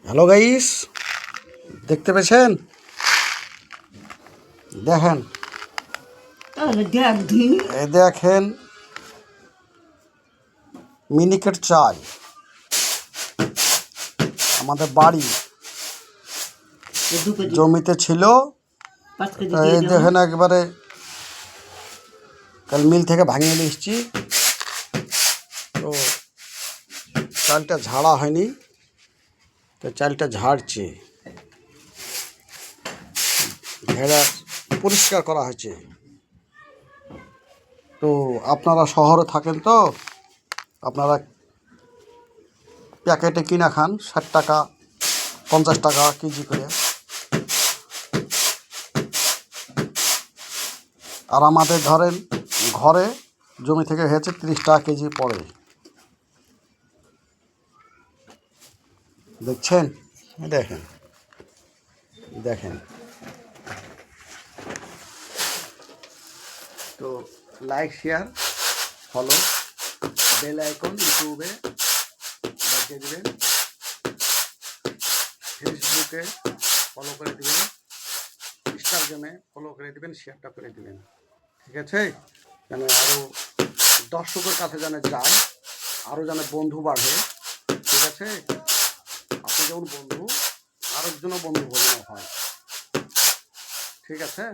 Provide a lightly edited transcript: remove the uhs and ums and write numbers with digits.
Hello guys, দেখতে পেয়েছেন? দেখেন, এই দেখেন মিনিকেট চাল আমাদের বাড়ি জমিতে ছিল। এই দেখেন একবারে কাল মিল থেকে ভাঙিয়ে নিয়ে এসছি। তো চালটা ঝাড়া হয়নি, তো চালটা ঝাড়ছে, ঝেড়ে পরিষ্কার করা হয়েছে। তো আপনারা শহরে থাকেন, তো আপনারা প্যাকেটে কিনা খান 60 টাকা 50 টাকা কেজি করে। আর আমাদের ধরেন ঘরে জমি থেকে হয়েছে 30 টাকা কেজি পড়ে। দেখছেন? দেখেন দেখেন। তো like, share, follow, bell icon ইউটিউবে বাজিয়ে দেবেন, ফেসবুকে ফলো করে দেবেন, ইনস্টাগ্রামে ফলো করে দেবেন, শেয়ারটা করে দেবেন। ঠিক আছে? যেন আরও দর্শকের কাছে যেন যায়, আরও যেন বন্ধু বাড়ে। ঠিক আছে? আপনি যেমন বন্ধু, আরেকজনও বন্ধু বোঝানো হয়। ঠিক আছে?